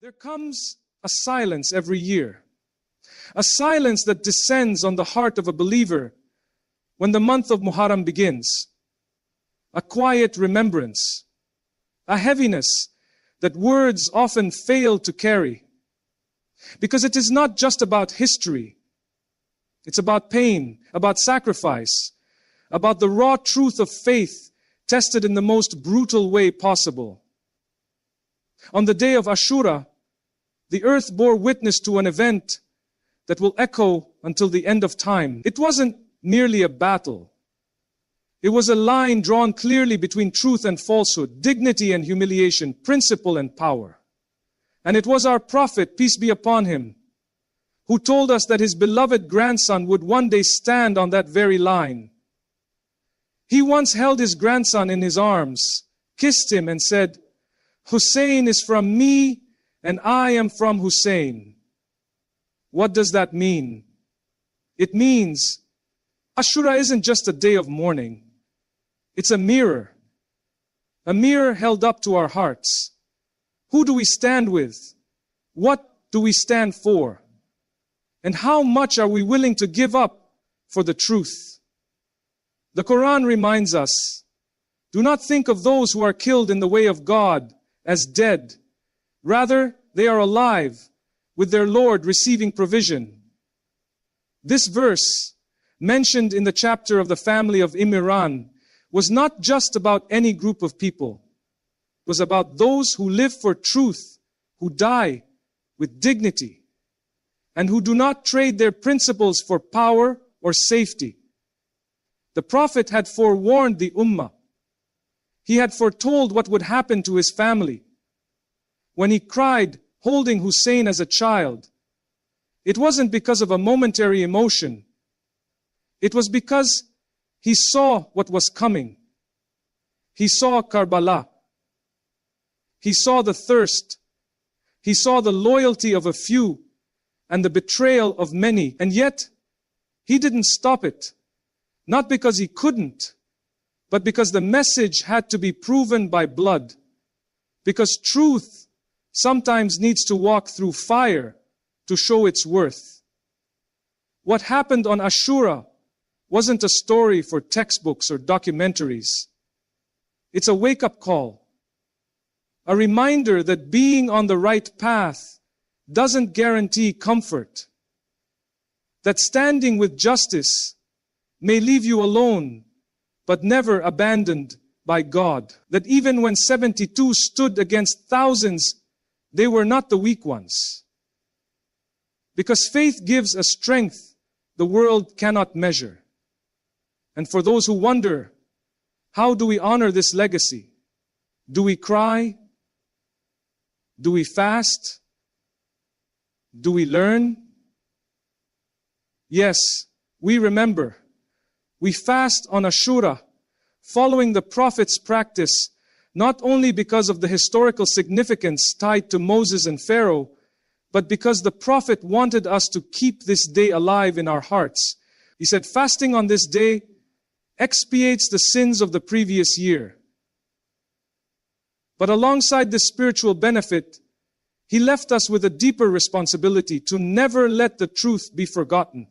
There comes a silence every year, a silence that descends on the heart of a believer when the month of Muharram begins, a quiet remembrance, a heaviness that words often fail to carry, because it is not just about history, it's about pain, about sacrifice, about the raw truth of faith tested in the most brutal way possible. On the day of Ashurah, the earth bore witness to an event that will echo until the end of time. It wasn't merely a battle. It was a line drawn clearly between truth and falsehood, dignity and humiliation, principle and power. And it was our Prophet, peace be upon him, who told us that his beloved grandson would one day stand on that very line. He once held his grandson in his arms, kissed him and said, "Hussein is from me and I am from Hussein." What does that mean? It means Ashurah isn't just a day of mourning. It's a mirror held up to our hearts. Who do we stand with? What do we stand for? And how much are we willing to give up for the truth? The Quran reminds us, do not think of those who are killed in the way of God as dead. Rather, they are alive, with their Lord receiving provision. This verse, mentioned in the chapter of the family of Imran, was not just about any group of people. It was about those who live for truth, who die with dignity, and who do not trade their principles for power or safety. The Prophet had forewarned the Ummah. He had foretold what would happen to his family. When he cried, holding Hussein as a child, it wasn't because of a momentary emotion. It was because he saw what was coming. He saw Karbala. He saw the thirst. He saw the loyalty of a few and the betrayal of many. And yet, he didn't stop it. Not because he couldn't, but because the message had to be proven by blood. Because truth sometimes needs to walk through fire to show its worth. What happened on Ashurah wasn't a story for textbooks or documentaries. It's a wake-up call. A reminder that being on the right path doesn't guarantee comfort. That standing with justice may leave you alone, but never abandoned by God. That even when 72 stood against thousands, they were not the weak ones. Because faith gives a strength the world cannot measure. And for those who wonder, how do we honor this legacy? Do we cry? Do we fast? Do we learn? Yes, we remember. We fast on Ashurah, following the Prophet's practice, not only because of the historical significance tied to Moses and Pharaoh, but because the Prophet wanted us to keep this day alive in our hearts. He said, fasting on this day expiates the sins of the previous year. But alongside this spiritual benefit, he left us with a deeper responsibility to never let the truth be forgotten.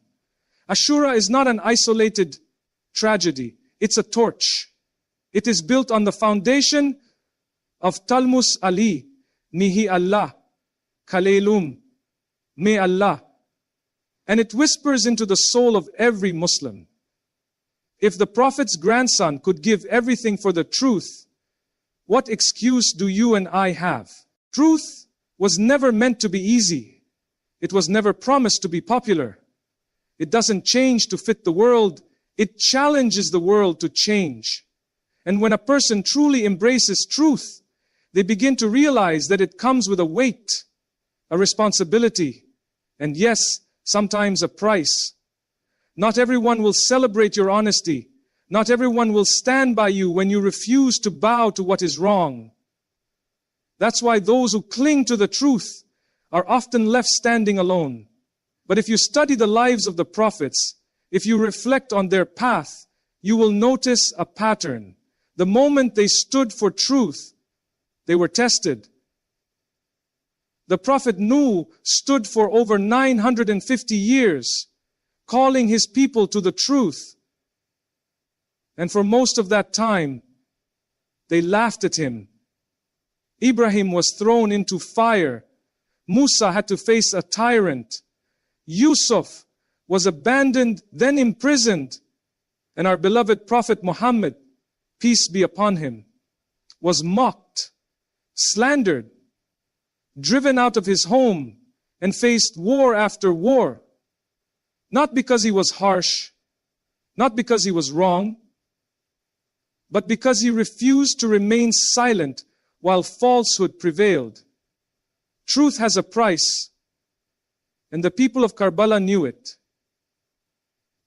Ashurah is not an isolated tragedy. It's a torch. It is built on the foundation of Talmus Ali, Mihi Allah, Kalailum, May Allah. And it whispers into the soul of every Muslim. If the Prophet's grandson could give everything for the truth, what excuse do you and I have? Truth was never meant to be easy. It was never promised to be popular. It doesn't change to fit the world. It challenges the world to change. And when a person truly embraces truth, they begin to realize that it comes with a weight, a responsibility, and yes, sometimes a price. Not everyone will celebrate your honesty. Not everyone will stand by you when you refuse to bow to what is wrong. That's why those who cling to the truth are often left standing alone. But if you study the lives of the prophets, if you reflect on their path, you will notice a pattern. The moment they stood for truth, they were tested. The Prophet Nuh stood for over 950 years, calling his people to the truth. And for most of that time, they laughed at him. Ibrahim was thrown into fire. Musa had to face a tyrant. Yusuf was abandoned, then imprisoned. And our beloved Prophet Muhammad, peace be upon him, was mocked, slandered, driven out of his home, and faced war after war. Not because he was harsh, not because he was wrong, but because he refused to remain silent while falsehood prevailed. Truth has a price, and the people of Karbala knew it.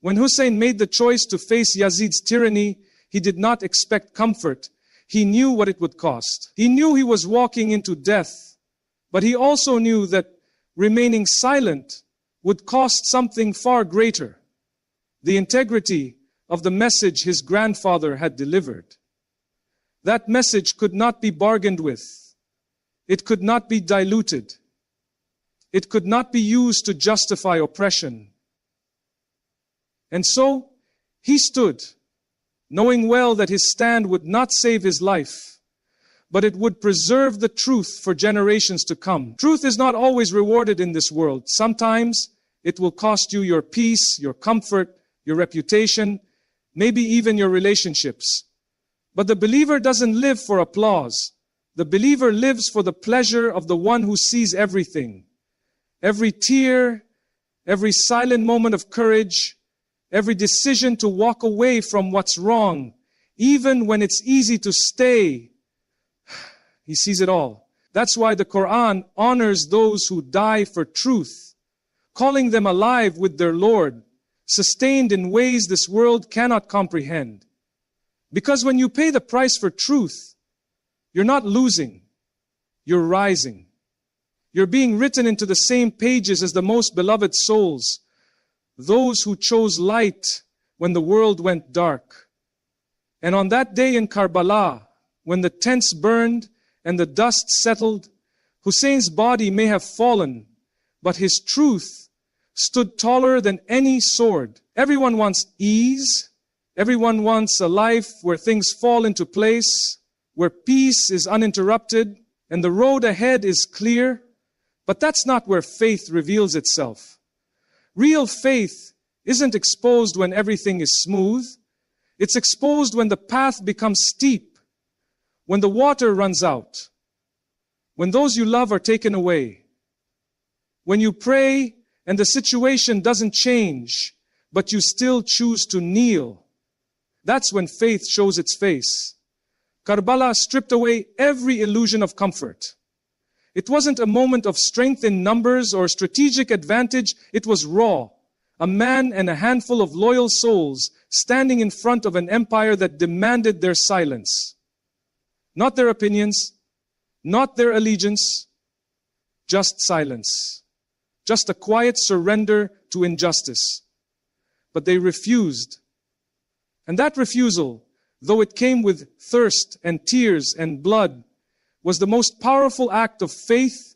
When Hussein made the choice to face Yazid's tyranny, he did not expect comfort. He knew what it would cost. He knew he was walking into death, but he also knew that remaining silent would cost something far greater: the integrity of the message his grandfather had delivered. That message could not be bargained with. It could not be diluted. It could not be used to justify oppression. And so, he stood, knowing well that his stand would not save his life, but it would preserve the truth for generations to come. Truth is not always rewarded in this world. Sometimes it will cost you your peace, your comfort, your reputation, maybe even your relationships. But the believer doesn't live for applause. The believer lives for the pleasure of the one who sees everything. Every tear, every silent moment of courage, every decision to walk away from what's wrong, even when it's easy to stay. He sees it all. That's why the Quran honors those who die for truth, calling them alive with their Lord, sustained in ways this world cannot comprehend. Because when you pay the price for truth, you're not losing, you're rising. You're being written into the same pages as the most beloved souls, those who chose light when the world went dark. And on that day in Karbala, when the tents burned and the dust settled, Hussein's body may have fallen, but his truth stood taller than any sword. Everyone wants ease. Everyone wants a life where things fall into place, where peace is uninterrupted, and the road ahead is clear. But that's not where faith reveals itself. Real faith isn't exposed when everything is smooth. It's exposed when the path becomes steep, when the water runs out, when those you love are taken away, when you pray and the situation doesn't change, but you still choose to kneel. That's when faith shows its face. Karbala stripped away every illusion of comfort. It wasn't a moment of strength in numbers or strategic advantage. It was raw. A man and a handful of loyal souls standing in front of an empire that demanded their silence. Not their opinions, not their allegiance, just silence. Just a quiet surrender to injustice. But they refused. And that refusal, though it came with thirst and tears and blood, was the most powerful act of faith.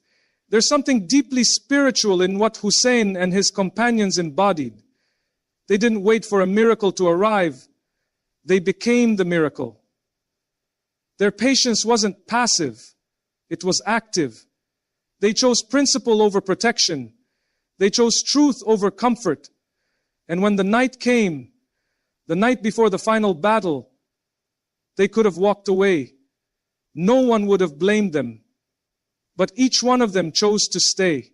There's something deeply spiritual in what Hussein and his companions embodied. They didn't wait for a miracle to arrive. They became the miracle. Their patience wasn't passive. It was active. They chose principle over protection. They chose truth over comfort. And when the night came, the night before the final battle, they could have walked away. No one would have blamed them. But each one of them chose to stay.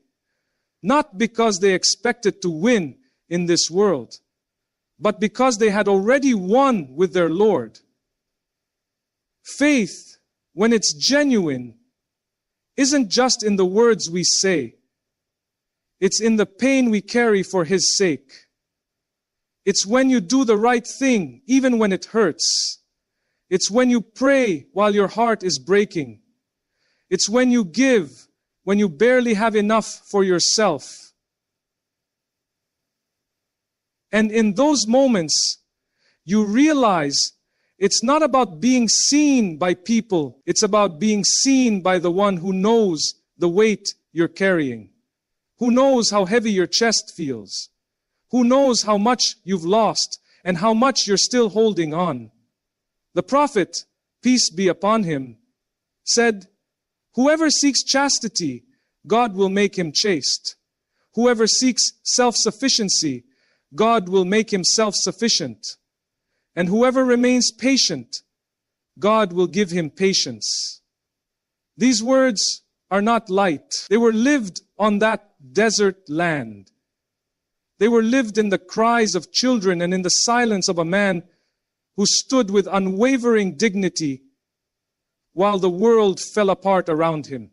Not because they expected to win in this world, but because they had already won with their Lord. Faith, when it's genuine, isn't just in the words we say. It's in the pain we carry for His sake. It's when you do the right thing, even when it hurts. It's when you pray while your heart is breaking. It's when you give, when you barely have enough for yourself. And in those moments, you realize it's not about being seen by people. It's about being seen by the one who knows the weight you're carrying? Who knows how heavy your chest feels? Who knows how much you've lost and how much you're still holding on? The Prophet, peace be upon him, said, whoever seeks chastity, God will make him chaste. Whoever seeks self-sufficiency, God will make him self-sufficient. And whoever remains patient, God will give him patience. These words are not light. They were lived on that desert land. They were lived in the cries of children and in the silence of a man who stood with unwavering dignity while the world fell apart around him.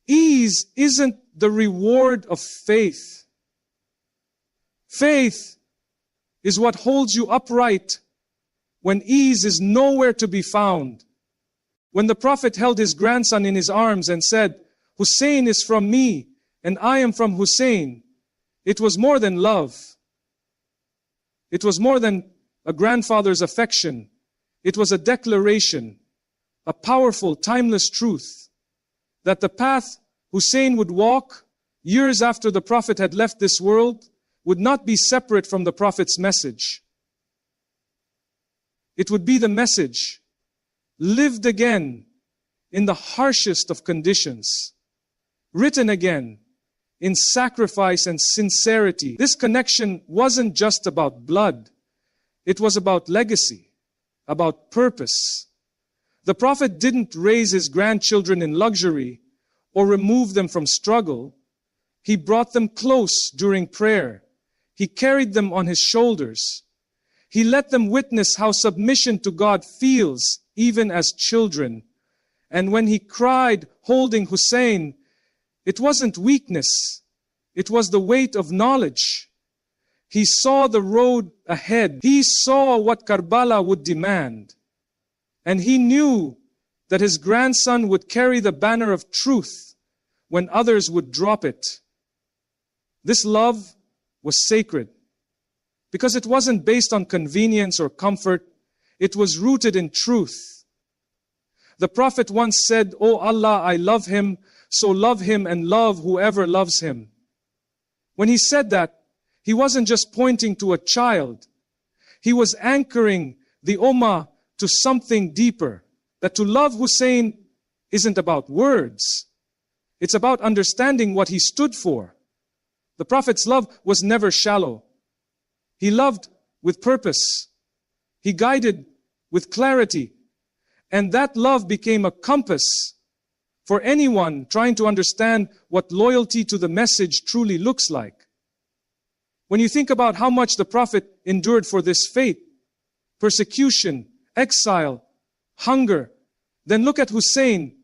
Ease isn't the reward of faith. Faith is what holds you upright when ease is nowhere to be found. When the Prophet held his grandson in his arms and said, Hussein is from me and I am from Hussein, it was more than love. It was more than a grandfather's affection. It was a declaration, a powerful, timeless truth, that the path Hussein would walk years after the Prophet had left this world would not be separate from the Prophet's message. It would be the message, lived again in the harshest of conditions, written again in sacrifice and sincerity. This connection wasn't just about blood. It was about legacy, about purpose. The Prophet didn't raise his grandchildren in luxury or remove them from struggle. He brought them close during prayer. He carried them on his shoulders. He let them witness how submission to God feels even as children. And when he cried, holding Hussein, it wasn't weakness. It was the weight of knowledge. He saw the road ahead. He saw what Karbala would demand. And he knew that his grandson would carry the banner of truth when others would drop it. This love was sacred because it wasn't based on convenience or comfort. It was rooted in truth. The Prophet once said, "O Allah, I love him, so love him and love whoever loves him." When he said that, he wasn't just pointing to a child. He was anchoring the Ummah to something deeper. That to love Hussein isn't about words. It's about understanding what he stood for. The Prophet's love was never shallow. He loved with purpose. He guided with clarity. And that love became a compass for anyone trying to understand what loyalty to the message truly looks like. When you think about how much the Prophet endured for this faith, persecution, exile, hunger, then look at Hussein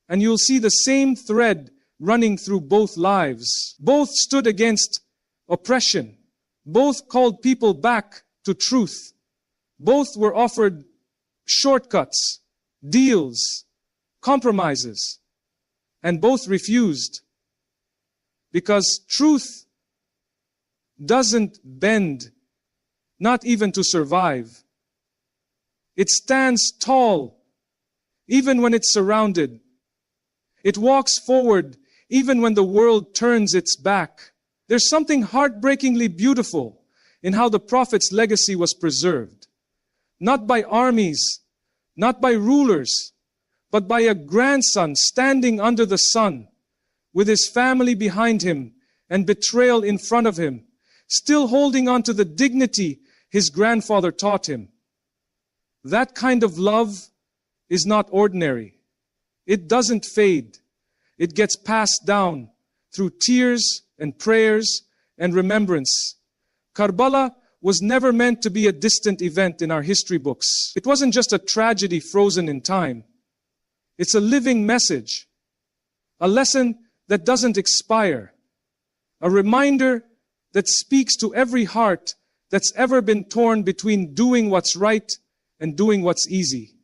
and you'll see the same thread running through both lives. Both stood against oppression. Both called people back to truth. Both were offered shortcuts, deals, compromises, and both refused. Because truth doesn't bend, not even to survive. It stands tall, even when it's surrounded. It walks forward, even when the world turns its back. There's something heartbreakingly beautiful in how the Prophet's legacy was preserved. Not by armies, not by rulers, but by a grandson standing under the sun, with his family behind him and betrayal in front of him, still holding on to the dignity his grandfather taught him. That kind of love is not ordinary. It doesn't fade. It gets passed down through tears and prayers and remembrance. Karbala was never meant to be a distant event in our history books. It wasn't just a tragedy frozen in time. It's a living message, a lesson that doesn't expire, a reminder that speaks to every heart that's ever been torn between doing what's right and doing what's easy.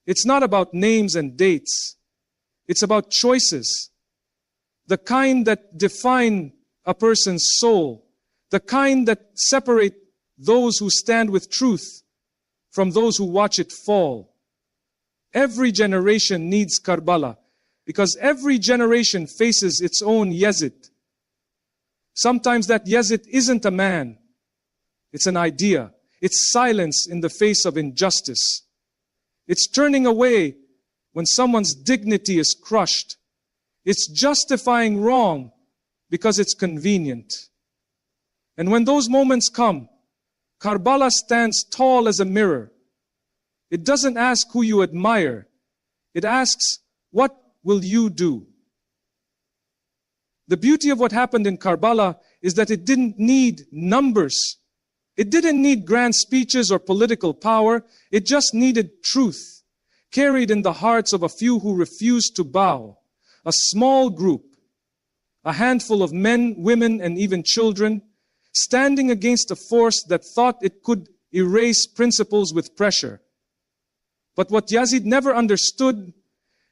It's not about names and dates. It's about choices, the kind that define a person's soul, the kind that separate those who stand with truth from those who watch it fall. Every generation needs Karbala. Because every generation faces its own Yazid. Sometimes that Yazid isn't a man. It's an idea. It's silence in the face of injustice. It's turning away when someone's dignity is crushed. It's justifying wrong because it's convenient. And when those moments come, Karbala stands tall as a mirror. It doesn't ask who you admire. It asks, what will you do? The beauty of what happened in Karbala is that it didn't need numbers. It didn't need grand speeches or political power. It just needed truth, carried in the hearts of a few who refused to bow. A small group, a handful of men, women, and even children, standing against a force that thought it could erase principles with pressure. But what Yazid never understood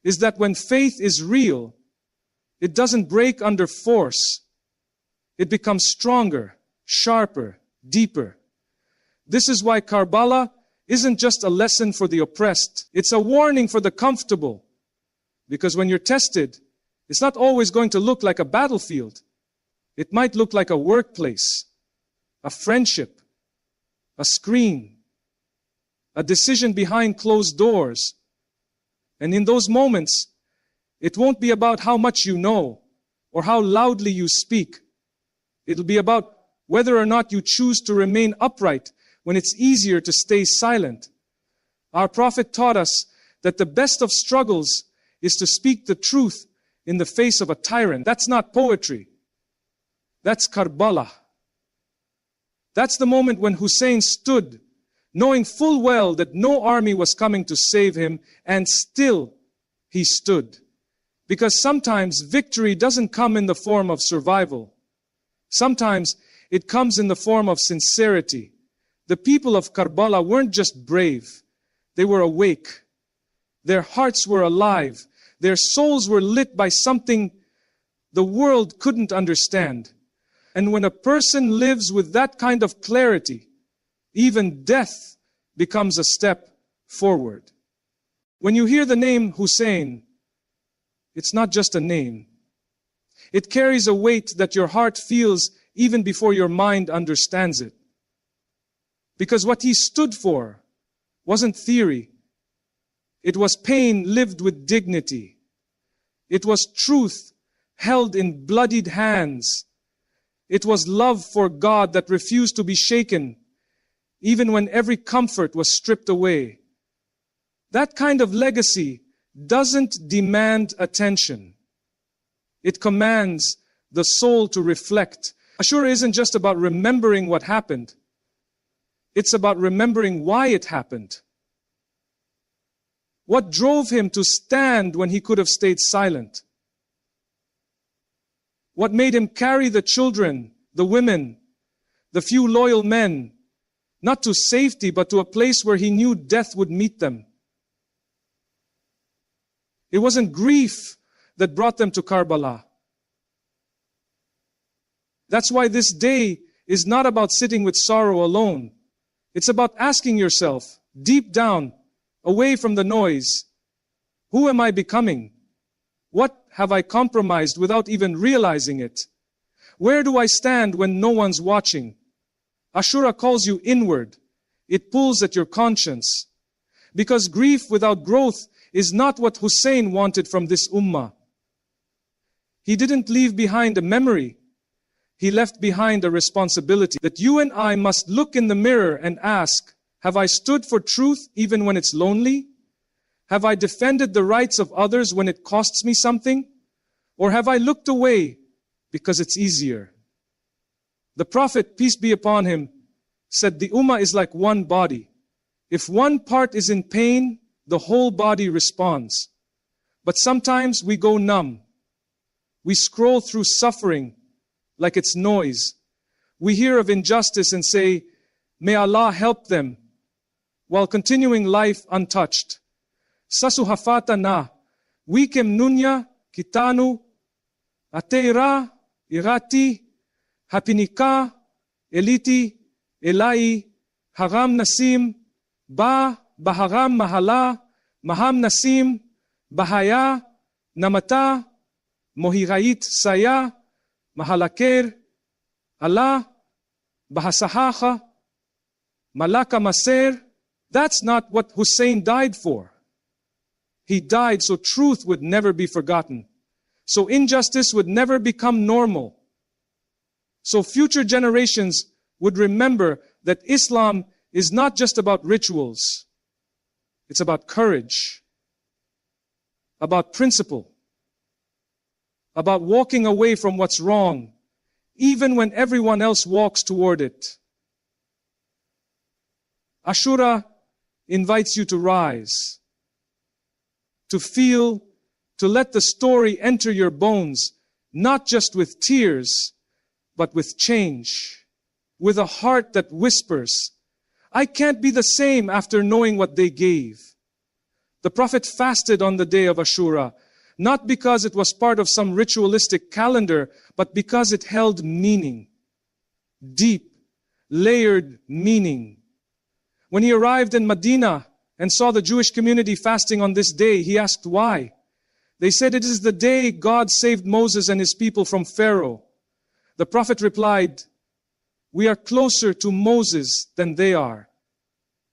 is that when faith is real, it doesn't break under force. It becomes stronger, sharper, deeper. This is why Karbala isn't just a lesson for the oppressed. It's a warning for the comfortable. Because when you're tested, it's not always going to look like a battlefield. It might look like a workplace, a friendship, a screen, a decision behind closed doors. And in those moments, it won't be about how much you know or how loudly you speak. It'll be about whether or not you choose to remain upright when it's easier to stay silent. Our Prophet taught us that the best of struggles is to speak the truth in the face of a tyrant. That's not poetry. That's Karbala. That's the moment when Hussein stood, knowing full well that no army was coming to save him, and still he stood. Because sometimes victory doesn't come in the form of survival. Sometimes it comes in the form of sincerity. The people of Karbala weren't just brave, they were awake. Their hearts were alive. Their souls were lit by something the world couldn't understand. And when a person lives with that kind of clarity, even death becomes a step forward. When you hear the name Hussein, it's not just a name. It carries a weight that your heart feels even before your mind understands it. Because what he stood for wasn't theory. It was pain lived with dignity. It was truth held in bloodied hands. It was love for God that refused to be shaken, even when every comfort was stripped away. That kind of legacy doesn't demand attention. It commands the soul to reflect. Ashurah isn't just about remembering what happened. It's about remembering why it happened. What drove him to stand when he could have stayed silent? What made him carry the children, the women, the few loyal men, not to safety, but to a place where he knew death would meet them? It wasn't grief that brought them to Karbala. That's why this day is not about sitting with sorrow alone. It's about asking yourself, deep down, away from the noise, who am I becoming? What have I compromised without even realizing it? Where do I stand when no one's watching? Ashurah calls you inward. It pulls at your conscience. Because grief without growth is not what Hussein wanted from this ummah. He didn't leave behind a memory. He left behind a responsibility that you and I must look in the mirror and ask, have I stood for truth even when it's lonely? Have I defended the rights of others when it costs me something? Or have I looked away because it's easier? The Prophet, peace be upon him, said the ummah is like one body. If one part is in pain, the whole body responds. But sometimes we go numb. We scroll through suffering like it's noise. We hear of injustice and say, may Allah help them, while continuing life untouched. Sasuhafata na, wikem nunya kitanu, ateira, irati, hapinika, eliti, elai, haram nasim, ba, baharam mahala, maham nasim, bahaya, namata, mohirait saya, mahalaker, Allah, bahasahaha, malaka maser. That's not what Hussein died for. He died so truth would never be forgotten, so injustice would never become normal, so future generations would remember that Islam is not just about rituals. It's about courage, about principle, about walking away from what's wrong, even when everyone else walks toward it. Ashurah invites you to rise, to feel, to let the story enter your bones, not just with tears, but with change, with a heart that whispers, I can't be the same after knowing what they gave. The Prophet fasted on the day of Ashurah, not because it was part of some ritualistic calendar, but because it held meaning, deep, layered meaning. When he arrived in Medina and saw the Jewish community fasting on this day, he asked why. They said it is the day God saved Moses and his people from Pharaoh. The Prophet replied, we are closer to Moses than they are.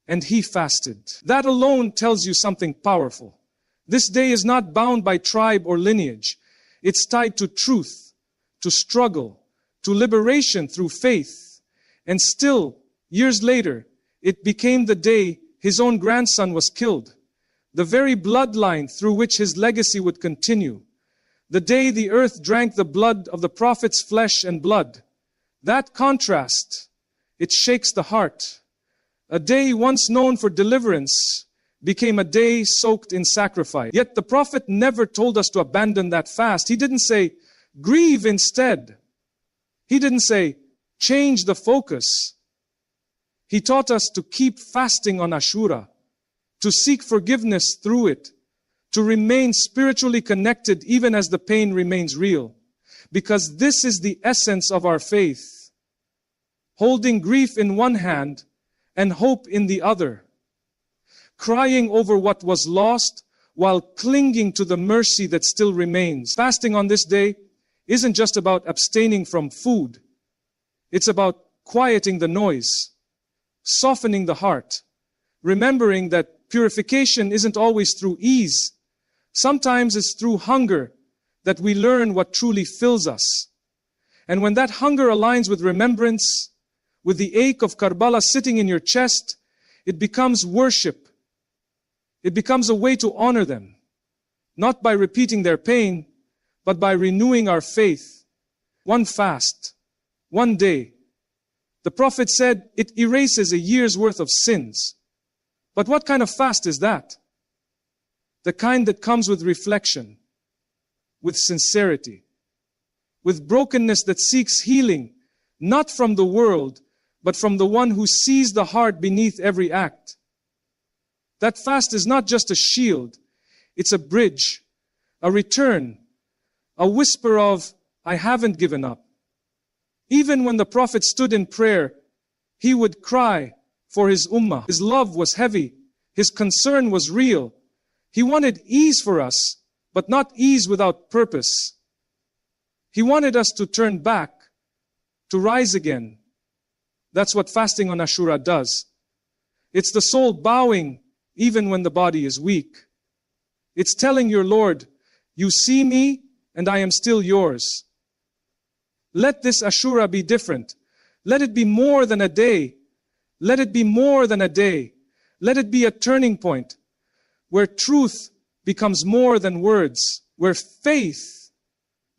And he fasted. That alone tells you something powerful. This day is not bound by tribe or lineage. It's tied to truth, to struggle, to liberation through faith. And still, years later, it became the day his own grandson was killed, the very bloodline through which his legacy would continue. The day the earth drank the blood of the prophet's flesh and blood. That contrast, it shakes the heart. A day once known for deliverance became a day soaked in sacrifice. Yet the Prophet never told us to abandon that fast. He didn't say, grieve instead. He didn't say, change the focus. He taught us to keep fasting on Ashurah, to seek forgiveness through it, to remain spiritually connected even as the pain remains real. Because this is the essence of our faith. Holding grief in one hand and hope in the other. Crying over what was lost while clinging to the mercy that still remains. Fasting on this day isn't just about abstaining from food. It's about quieting the noise, softening the heart, remembering that purification isn't always through ease. Sometimes it's through hunger that we learn what truly fills us. And when that hunger aligns with remembrance, with the ache of Karbala sitting in your chest, it becomes worship. It becomes a way to honor them, not by repeating their pain, but by renewing our faith. One fast, one day. The Prophet said it erases a year's worth of sins. But what kind of fast is that? The kind that comes with reflection, with sincerity, with brokenness that seeks healing, not from the world, but from the one who sees the heart beneath every act. That fast is not just a shield, it's a bridge, a return, a whisper of, I haven't given up. Even when the Prophet stood in prayer, he would cry for his ummah. His love was heavy, his concern was real. He wanted ease for us, but not ease without purpose. He wanted us to turn back, to rise again. That's what fasting on Ashurah does. It's the soul bowing even when the body is weak. It's telling your Lord, you see me and I am still yours. Let this Ashurah be different. Let it be more than a day. Let it be more than a day. Let it be a turning point where truth becomes more than words, where faith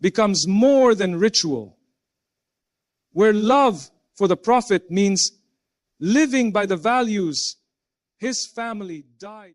becomes more than ritual, where love for the Prophet means living by the values his family died.